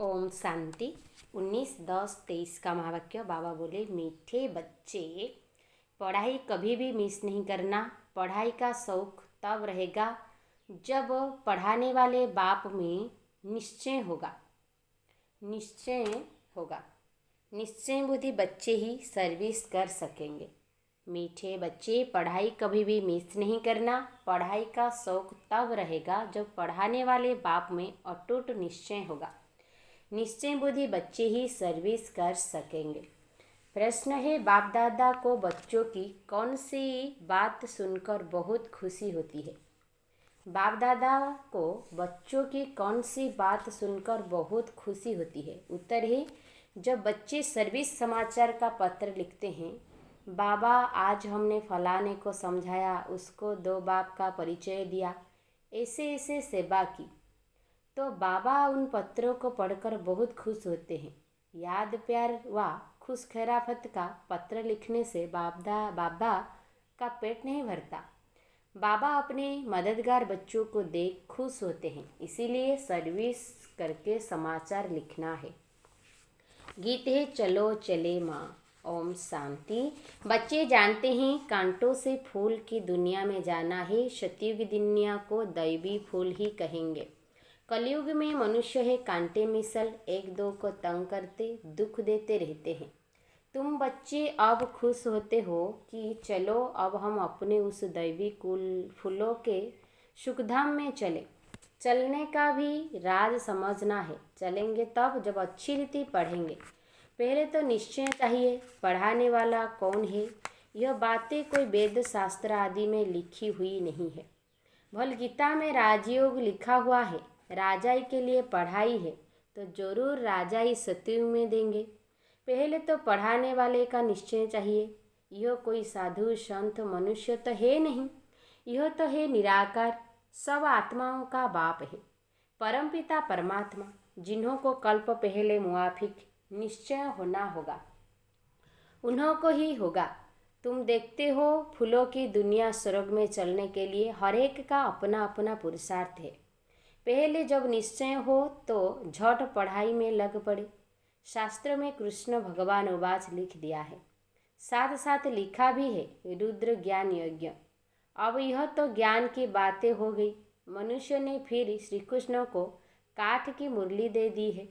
ओम शांति। 19-10-23 का महावाक्य। बाबा बोले, मीठे बच्चे, पढ़ाई कभी भी मिस नहीं करना। पढ़ाई का शौक तब रहेगा जब पढ़ाने वाले बाप में निश्चय होगा। निश्चय बुद्धि बच्चे ही सर्विस कर सकेंगे। मीठे बच्चे, पढ़ाई कभी भी मिस नहीं करना। पढ़ाई का शौक तब रहेगा जब पढ़ाने वाले बाप में अटूट निश्चय होगा। निश्चय बुद्धि बच्चे ही सर्विस कर सकेंगे। प्रश्न है, बाप दादा को बच्चों की कौन सी बात सुनकर बहुत खुशी होती है? बाप दादा को बच्चों की कौन सी बात सुनकर बहुत खुशी होती है? उत्तर है, जब बच्चे सर्विस समाचार का पत्र लिखते हैं, बाबा आज हमने फलाने को समझाया, उसको 2 बाप का परिचय दिया, ऐसे ऐसे सेवा की, तो बाबा उन पत्रों को पढ़कर बहुत खुश होते हैं। याद प्यार व खुश खैराफत का पत्र लिखने से बाबा का पेट नहीं भरता। बाबा अपने मददगार बच्चों को देख खुश होते हैं, इसीलिए सर्विस करके समाचार लिखना है। गीत है, चलो चले माँ। ओम शांति। बच्चे जानते हैं कांटों से फूल की दुनिया में जाना है। सतयुग दुनिया को दैवी फूल ही कहेंगे। कलयुग में मनुष्य है कांटे मिसल, एक दो को तंग करते, दुख देते रहते हैं। तुम बच्चे अब खुश होते हो कि चलो अब हम अपने उस दैवी फूलों के सुखधाम में चले। चलने का भी राज समझना है। चलेंगे तब जब अच्छी रीति पढ़ेंगे। पहले तो निश्चय चाहिए, पढ़ाने वाला कौन है। यह बातें कोई वेद शास्त्र आदि में लिखी हुई नहीं है। भल गीता में राजयोग लिखा हुआ है। राजाई के लिए पढ़ाई है तो जरूर राजाई सतयुग में देंगे। पहले तो पढ़ाने वाले का निश्चय चाहिए। यह कोई साधु संत मनुष्य तो है नहीं, यह तो है निराकार, सब आत्माओं का बाप है, परमपिता परमात्मा, जिन्हों को कल्प पहले मुआफिक निश्चय होना होगा, उन्हों को ही होगा। तुम देखते हो फूलों की दुनिया स्वर्ग में चलने के लिए हर एक का अपना अपना पुरुषार्थ है। पहले जब निश्चय हो तो झट पढ़ाई में लग पड़े। शास्त्र में कृष्ण भगवान उवाच लिख दिया है, साथ साथ लिखा भी है रुद्र ज्ञान यज्ञ। अब यह तो ज्ञान की बातें हो गई। मनुष्य ने फिर श्री कृष्ण को काठ की मुरली दे दी है।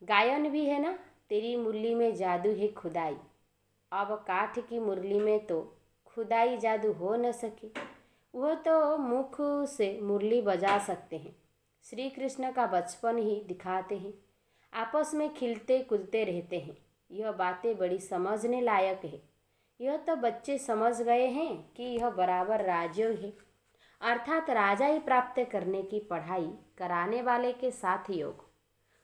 गायन भी है ना, तेरी मुरली में जादू है खुदाई। अब काठ की मुरली में तो खुदाई जादू हो न सके, वह तो मुख से मुरली बजा सकते हैं। श्री कृष्ण का बचपन ही दिखाते हैं, आपस में खिलते कूदते रहते हैं। यह बातें बड़ी समझने लायक है। यह तो बच्चे समझ गए हैं कि यह बराबर राजयोग है, अर्थात राजाई प्राप्त करने की पढ़ाई कराने वाले के साथ योग।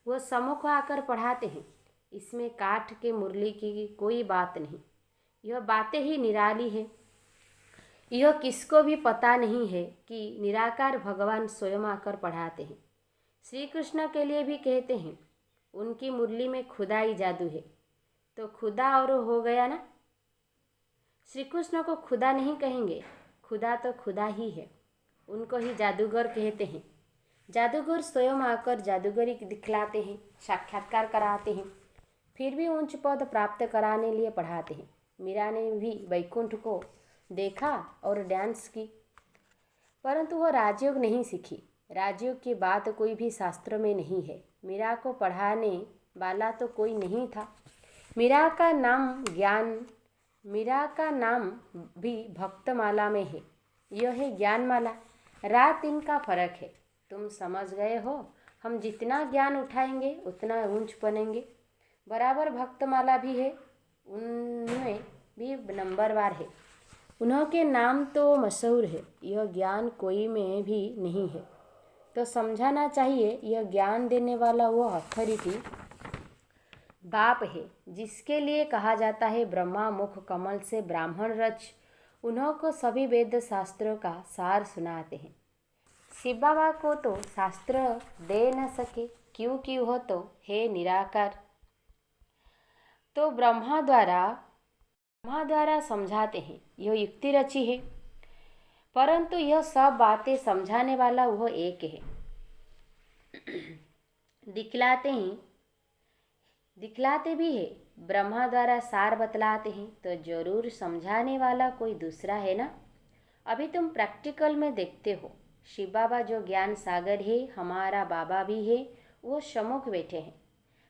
वह सम्मुख आकर पढ़ाते हैं, इसमें काठ के मुरली की कोई बात नहीं। यह बातें ही निराली है। यह किसको भी पता नहीं है कि निराकार भगवान स्वयं आकर पढ़ाते हैं। श्री कृष्ण के लिए भी कहते हैं, उनकी मुरली में खुदाई जादू है, तो खुदा और हो गया ना। श्री कृष्ण को खुदा नहीं कहेंगे, खुदा तो खुदा ही है। उनको ही जादूगर कहते हैं। जादूगर स्वयं आकर जादूगरी दिखलाते हैं, साक्षात्कार कराते हैं, फिर भी उच्च पद प्राप्त कराने लिए पढ़ाते हैं। मीरा ने भी वैकुंठ को देखा और डांस की, परंतु वह राजयोग नहीं सीखी। राजयोग की बात कोई भी शास्त्र में नहीं है। मीरा को पढ़ाने वाला तो कोई नहीं था। मीरा का नाम भी भक्तमाला में है। यह है ज्ञानमाला। रात दिन का फर्क है। तुम समझ गए हो। हम जितना ज्ञान उठाएंगे उतना ऊंच बनेंगे। बराबर भक्तमाला भी है, उनमें भी नंबरवार है। उन्हों के नाम तो मशहूर है। यह ज्ञान कोई में भी नहीं है, तो समझाना चाहिए यह ज्ञान देने वाला वो अथॉरिटी बाप है, जिसके लिए कहा जाता है ब्रह्मा मुख कमल से ब्राह्मण रच। उन्हों को सभी वेद शास्त्रों का सार सुनाते हैं। शिव बाबा को तो शास्त्र दे न सके, क्योंकि वह तो है निराकार, तो ब्रह्मा द्वारा समझाते हैं। यह युक्ति रची है, परंतु यह सब बातें समझाने वाला वह एक है। दिखलाते भी है। ब्रह्मा द्वारा सार बतलाते हैं तो जरूर समझाने वाला कोई दूसरा है ना। अभी तुम प्रैक्टिकल में देखते हो, शिव बाबा जो ज्ञान सागर है, हमारा बाबा भी है, वो सम्मुख बैठे हैं,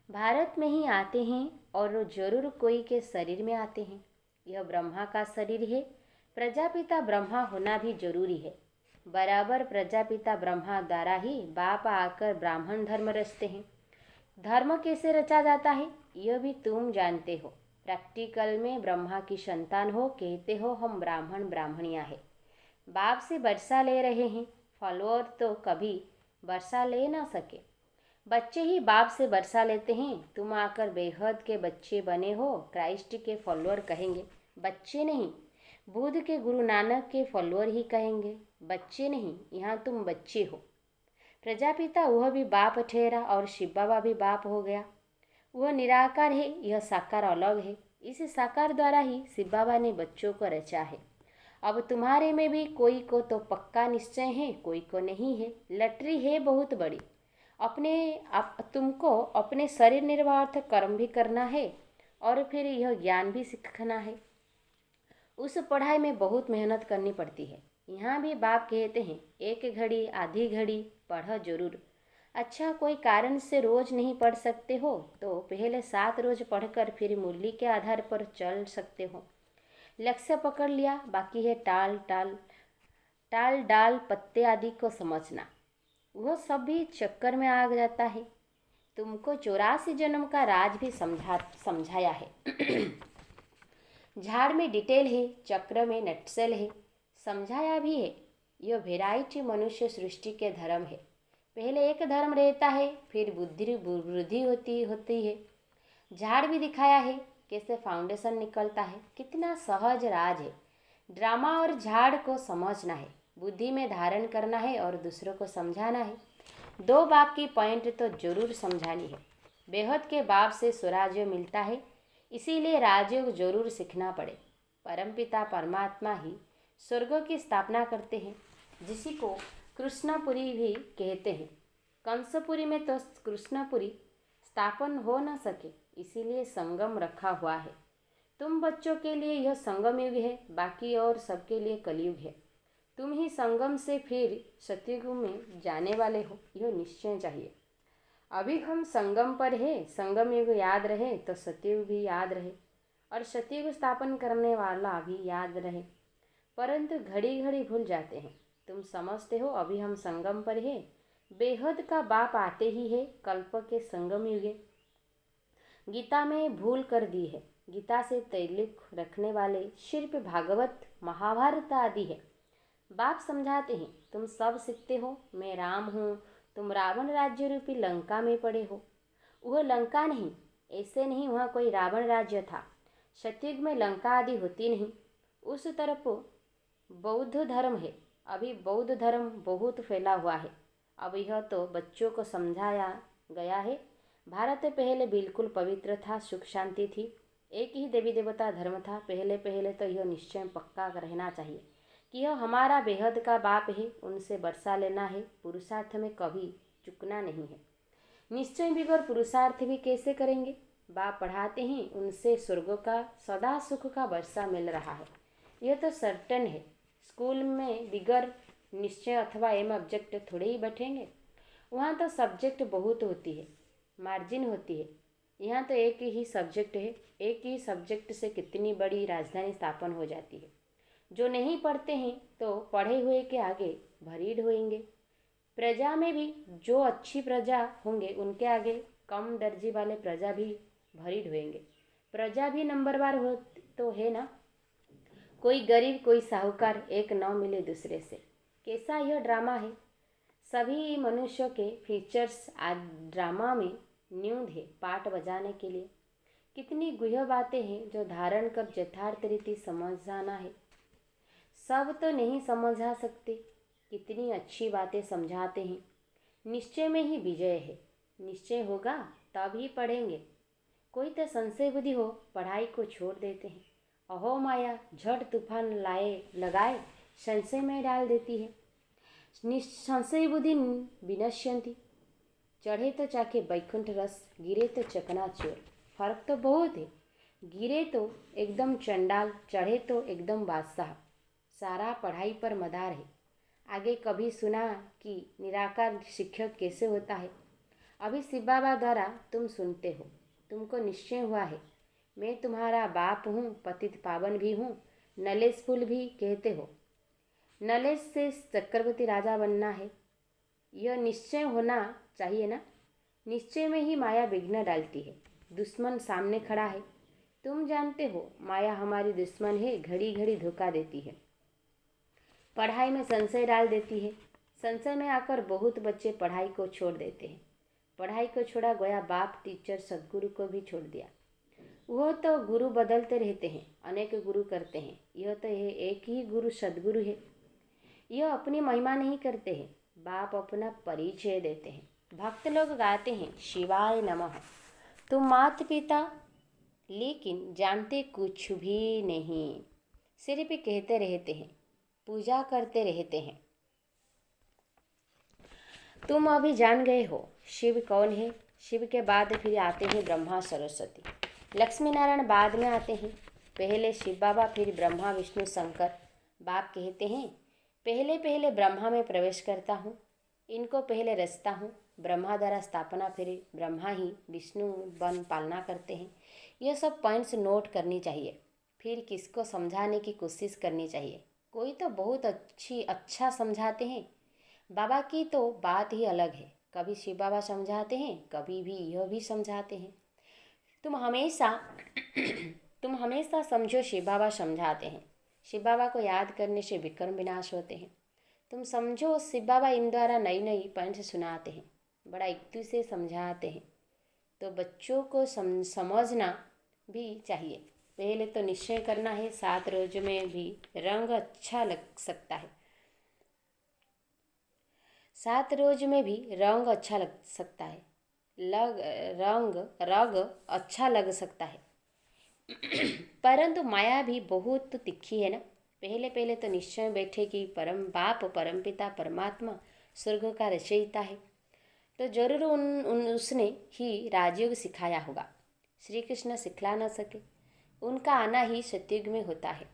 भारत में ही आते हैं और वो जरूर कोई के शरीर में आते हैं। यह ब्रह्मा का शरीर है, प्रजापिता ब्रह्मा होना भी जरूरी है। बराबर प्रजापिता ब्रह्मा द्वारा ही बाप आकर ब्राह्मण धर्म रचते हैं। धर्म कैसे रचा जाता है यह भी तुम जानते हो। प्रैक्टिकल में ब्रह्मा की संतान हो, कहते हो हम ब्राह्मण ब्राह्मणियाँ हैं, बाप से वर्षा ले रहे हैं, फॉलोअर तो कभी वर्षा ले ना सके, बच्चे ही बाप से वर्षा लेते हैं। तुम आकर बेहद के बच्चे बने हो, क्राइस्ट के फॉलोअर कहेंगे, बच्चे नहीं। बुद्ध के गुरु नानक के फॉलोअर ही कहेंगे, बच्चे नहीं। यहाँ तुम बच्चे हो। प्रजापिता वह भी बाप ठहरा और शिव बाबा भी बाप हो गया। वह निराकार है, यह साकार अलग है। इस साकार द्वारा ही शिव बाबा ने बच्चों को रचा है। अब तुम्हारे में भी कोई को तो पक्का निश्चय है, कोई को नहीं है। लटरी है बहुत बड़ी। तुमको अपने शरीर निर्वार्थ कर्म भी करना है और फिर यह ज्ञान भी सीखना है। उस पढ़ाई में बहुत मेहनत करनी पड़ती है। यहाँ भी बाप कहते हैं, एक घड़ी आधी घड़ी पढ़ो जरूर। अच्छा, कोई कारण से रोज नहीं पढ़ सकते हो तो पहले 7 रोज पढ़कर फिर मुरली के आधार पर चल सकते हो। लक्ष्य पकड़ लिया, बाकी है टाल डाल पत्ते आदि को समझना। वह सब भी चक्कर में आ जाता है। तुमको 84 जन्म का राज भी समझाया है। झाड़ में डिटेल है, चक्र में नटसेल है, समझाया भी है। यह वेराइटी मनुष्य सृष्टि के धर्म है। पहले एक धर्म रहता है, फिर वृद्धि होती है। झाड़ भी दिखाया है, कैसे फाउंडेशन निकलता है। कितना सहज राज है। ड्रामा और झाड़ को समझना है, बुद्धि में धारण करना है और दूसरों को समझाना है। 2 बाप की पॉइंट तो जरूर समझानी है। बेहद के बाप से स्वराज्य मिलता है, इसीलिए राजयोग जरूर सीखना पड़े। परमपिता परमात्मा ही स्वर्ग की स्थापना करते हैं, जिसी को कृष्णपुरी भी कहते हैं। कंसपुरी में तो कृष्णपुरी स्थापन हो न सके, इसीलिए संगम रखा हुआ है। तुम बच्चों के लिए यह संगम युग है, बाकी और सबके लिए कलयुग है। तुम ही संगम से फिर सतयुग में जाने वाले हो, यह निश्चय चाहिए। अभी हम संगम पर है, संगम युग याद रहे तो सतयुग भी याद रहे और सतयुग स्थापन करने वाला भी याद रहे, परंतु घड़ी घड़ी भूल जाते हैं। तुम समझते हो अभी हम संगम पर है, बेहद का बाप आते ही है, कल्प के संगम युगे। गीता में भूल कर दी है। गीता से तैल्लुक रखने वाले सिर्फ भागवत महाभारत आदि है। बाप समझाते हैं, तुम सब सीखते हो, मैं राम हूँ, तुम रावण राज्य रूपी लंका में पड़े हो। वह लंका नहीं, ऐसे नहीं, वहाँ कोई रावण राज्य था। सतयुग में लंका आदि होती नहीं। उस तरफ बौद्ध धर्म है। अभी बौद्ध धर्म बहुत फैला हुआ है। अब यह तो बच्चों को समझाया गया है। भारत पहले बिल्कुल पवित्र था, सुख शांति थी, एक ही देवी देवता धर्म था। पहले तो यह निश्चय पक्का रहना चाहिए कि यह हमारा बेहद का बाप है, उनसे वर्षा लेना है। पुरुषार्थ में कभी चुकना नहीं है। निश्चय बिगड़ पुरुषार्थ भी कैसे करेंगे। बाप पढ़ाते हैं, उनसे स्वर्ग का सदा सुख का वर्षा मिल रहा है, यह तो सर्टन है। स्कूल में बिगर निश्चय अथवा एम ऑब्जेक्ट थोड़े ही बैठेंगे। वहाँ तो सब्जेक्ट बहुत होती है, मार्जिन होती है। यहाँ तो एक ही सब्जेक्ट है, एक ही सब्जेक्ट से कितनी बड़ी राजधानी स्थापन हो जाती है। जो नहीं पढ़ते हैं तो पढ़े हुए के आगे भरीड़ होंगे। प्रजा में भी जो अच्छी प्रजा होंगे उनके आगे कम दर्जी वाले प्रजा भी भरीड़ होंगे। प्रजा भी नंबरवार हो तो है ना, कोई गरीब कोई साहूकार, एक न मिले दूसरे से। कैसा यह ड्रामा है। सभी मनुष्यों के फीचर्स आज ड्रामा में न्यून है पाठ बजाने के लिए। कितनी गुह्य बातें हैं जो धारण कर यथार्थ रीति समझाना है। सब तो नहीं समझा सकते, कितनी अच्छी बातें समझाते हैं। निश्चय में ही विजय है। निश्चय होगा तब ही पढ़ेंगे। कोई तो संशय बुद्धि हो, पढ़ाई को छोड़ देते हैं। अहो माया झट तूफान लगाए संशय में डाल देती है। संशय बुद्धि विनश्यंती, चढ़े तो चाके बैकुंठ रस, गिरे तो चकनाचूर। फर्क तो बहुत है। गिरे तो एकदम चंडाल, चढ़े तो एकदम बादशाह। सारा पढ़ाई पर मदार है। आगे कभी सुना कि निराकार शिक्षक कैसे होता है? अभी शिव बाबा द्वारा तुम सुनते हो। तुमको निश्चय हुआ है मैं तुम्हारा बाप हूँ, पतित पावन भी हूँ, नलेश फूल भी कहते हो। नलेश से चक्रवर्ती राजा बनना है, यह निश्चय होना चाहिए ना। निश्चय में ही माया विघ्न डालती है। दुश्मन सामने खड़ा है, तुम जानते हो माया हमारी दुश्मन है, घड़ी घड़ी धोखा देती है, पढ़ाई में संशय डाल देती है। संशय में आकर बहुत बच्चे पढ़ाई को छोड़ देते हैं। पढ़ाई को छोड़ा गया बाप, टीचर, सद्गुरु को भी छोड़ दिया। वो तो गुरु बदलते रहते हैं, अनेक गुरु करते हैं। यह तो है एक ही गुरु सद्गुरु है। यह अपनी महिमा नहीं करते हैं, बाप अपना परिचय देते हैं। भक्त लोग गाते हैं शिवाय नमः। तुम माता पिता लेकिन जानते कुछ भी नहीं, सिर्फ कहते रहते हैं, पूजा करते रहते हैं। तुम अभी जान गए हो शिव कौन है। शिव के बाद फिर आते हैं ब्रह्मा सरस्वती, लक्ष्मी नारायण बाद में आते हैं। पहले शिव बाबा, फिर ब्रह्मा विष्णु शंकर। बाप कहते हैं पहले पहले ब्रह्मा में प्रवेश करता हूँ, इनको पहले रचता हूँ। ब्रह्मा द्वारा स्थापना, फिर ब्रह्मा ही विष्णु बन पालना करते हैं। यह सब पॉइंट्स नोट करनी चाहिए, फिर किसको समझाने की कोशिश करनी चाहिए। कोई तो बहुत अच्छा समझाते हैं। बाबा की तो बात ही अलग है। कभी शिव बाबा समझाते हैं, कभी भी यह भी समझाते हैं। तुम हमेशा समझो शिव बाबा समझाते हैं। शिव बाबा को याद करने से विक्रम विनाश होते हैं। तुम समझो शिव बाबा इन द्वारा नई नई पॉइंट सुनाते हैं, बड़ा युक्ति से समझाते हैं। तो बच्चों को समझना भी चाहिए। पहले तो निश्चय करना है, 7 रोज में भी रंग अच्छा लग सकता है। 7 रोज में भी रंग अच्छा लग सकता है, रंग अच्छा लग सकता है। परंतु माया भी बहुत तिखी है ना। पहले पहले तो निश्चय बैठे कि परम बाप, परम पिता, परमात्मा स्वर्ग का रचयिता है, तो जरूर उसने ही राजयोग सिखाया होगा। श्री कृष्ण सिखला न सके, उनका आना ही सतयुग में होता है।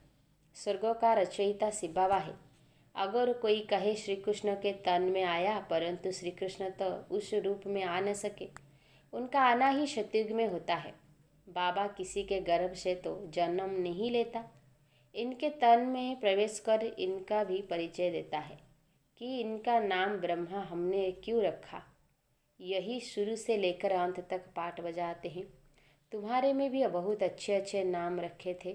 स्वर्ग का रचयिता शिव बाबा है। अगर कोई कहे श्री कृष्ण के तन में आया, परंतु श्री कृष्ण तो उस रूप में आ न सके, उनका आना ही सतयुग में होता है। बाबा किसी के गर्भ से तो जन्म नहीं लेता, इनके तन में प्रवेश कर इनका भी परिचय देता है कि इनका नाम ब्रह्मा हमने क्यों रखा। यही शुरू से लेकर अंत तक पाठ बजाते हैं। तुम्हारे में भी बहुत अच्छे अच्छे नाम रखे थे।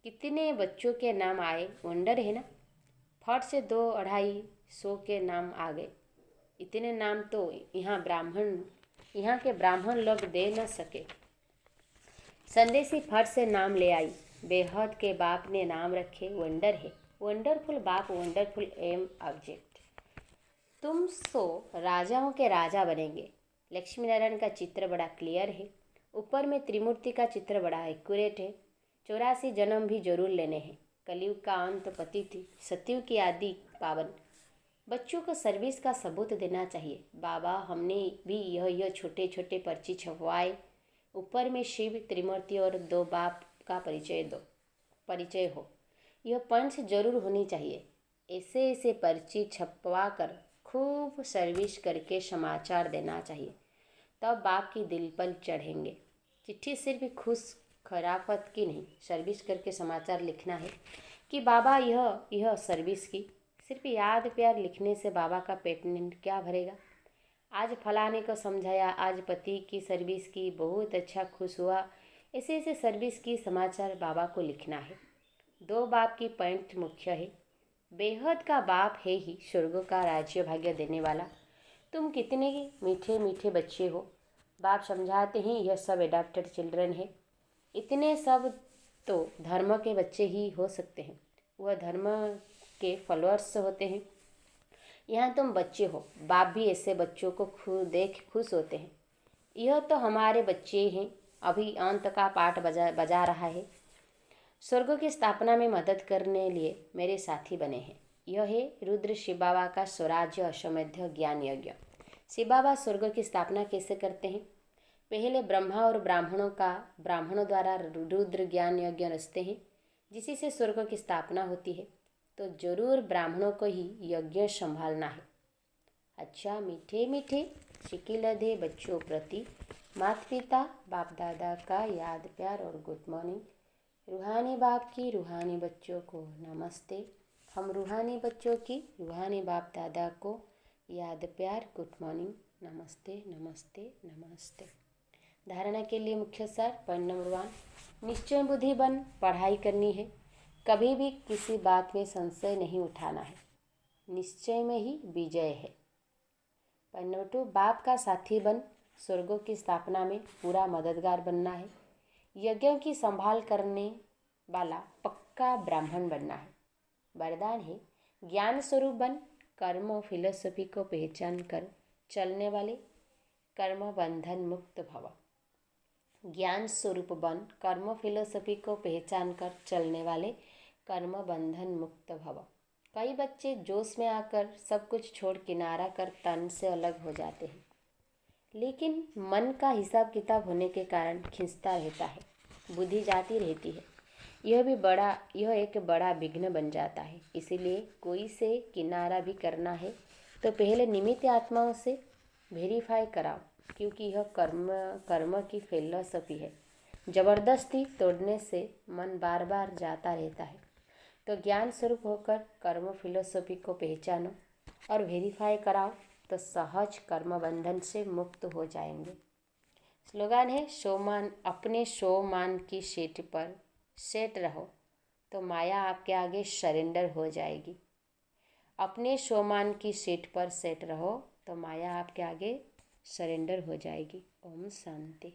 कितने बच्चों के नाम आए, वंडर है ना। फट से 200-250 के नाम आ गए। इतने नाम तो यहाँ के ब्राह्मण लोग दे न सके। संदेशी फट से नाम ले आई। बेहद के बाप ने नाम रखे, वंडर है। वंडरफुल बाप, वंडरफुल एम ऑब्जेक्ट। तुम सो राजाओं के राजा बनेंगे। लक्ष्मी नारायण का चित्र बड़ा क्लियर है। ऊपर में त्रिमूर्ति का चित्र बड़ा एक्यूरेट है। 84 जन्म भी जरूर लेने हैं। कलयुग का अंत पति थी, सतयुग की आदि पावन। बच्चों को सर्विस का सबूत देना चाहिए। बाबा हमने भी यह छोटे छोटे पर्ची छपवाए। ऊपर में शिव, त्रिमूर्ति और 2 बाप का परिचय हो। यह पॉइंट्स जरूर होनी चाहिए। ऐसे ऐसे पर्ची छपवा कर खूब सर्विस करके समाचार देना चाहिए, तब बाप की दिल पर चढ़ेंगे। चिट्ठी सिर्फ खुश खराफत की नहीं, सर्विस करके समाचार लिखना है कि बाबा यह सर्विस की। सिर्फ याद प्यार लिखने से बाबा का पेट क्या भरेगा। आज फलाने को समझाया, आज पति की सर्विस की, बहुत अच्छा खुश हुआ। ऐसे ऐसे सर्विस की समाचार बाबा को लिखना है। 2 बाप की पॉइंट मुख्य है। बेहद का बाप है ही स्वर्ग का राज्य भाग्य देने वाला। तुम कितने मीठे मीठे बच्चे हो। बाप समझाते हैं यह सब एडाप्टेड चिल्ड्रन है। इतने सब तो धर्म के बच्चे ही हो सकते हैं, वह धर्म के फॉलोअर्स होते हैं। यहाँ तुम बच्चे हो, बाप भी ऐसे बच्चों को देख खुश होते हैं। यह तो हमारे बच्चे हैं। अभी अंत का पाठ बजा रहा है। स्वर्ग की स्थापना में मदद करने लिए मेरे साथी बने हैं। यह है रुद्र शिव बाबा का स्वराज्य अश्वमेध ज्ञान यज्ञ। शिव बाबा स्वर्ग की स्थापना कैसे करते हैं? पहले ब्रह्मा और ब्राह्मणों द्वारा रुद्र ज्ञान यज्ञ रचते हैं, जिसी से स्वर्ग की स्थापना होती है। तो जरूर ब्राह्मणों को ही यज्ञ संभालना है। अच्छा, मीठे मीठे शिकिलधे बच्चों प्रति माता पिता बाप दादा का याद प्यार और गुड मॉर्निंग। रूहानी बाप की रूहानी बच्चों को नमस्ते। हम रूहानी बच्चों की रूहानी बाप दादा को याद प्यार गुड मॉर्निंग, नमस्ते नमस्ते नमस्ते। धारणा के लिए मुख्य सार। पॉइंट नंबर 1, निश्चय बुद्धि बन पढ़ाई करनी है। कभी भी किसी बात में संशय नहीं उठाना है। निश्चय में ही विजय है। पॉइंट नंबर 2, बाप का साथी बन स्वर्गों की स्थापना में पूरा मददगार बनना है। यज्ञों की संभाल करने वाला पक्का ब्राह्मण बनना है। वरदान है, ज्ञान स्वरूप बन कर्म और फिलोसफी को पहचान कर चलने वाले कर्म बंधन मुक्त भव। ज्ञान स्वरूप बन कर्म फिलोसफी को पहचान कर चलने वाले कर्म बंधन मुक्त भव। कई बच्चे जोश में आकर सब कुछ छोड़ किनारा कर तन से अलग हो जाते हैं, लेकिन मन का हिसाब किताब होने के कारण खिंचता रहता है, बुद्धि जाती रहती है। यह एक बड़ा विघ्न बन जाता है। इसीलिए कोई से किनारा भी करना है तो पहले निमित्त आत्माओं से वेरीफाई कराओ, क्योंकि यह कर्म की फिलॉसफी है। जबरदस्ती तोड़ने से मन बार बार जाता रहता है। तो ज्ञान स्वरूप होकर कर्म फिलॉसफी को पहचानो और वेरीफाई कराओ, तो सहज कर्म बंधन से मुक्त हो जाएंगे। स्लोगन है, अपने शोमान की सीट पर सेट रहो तो माया आपके आगे सरेंडर हो जाएगी। अपने शोमान की सीट पर सेट रहो तो माया आपके आगे सरेंडर हो जाएगी। ओम शांति।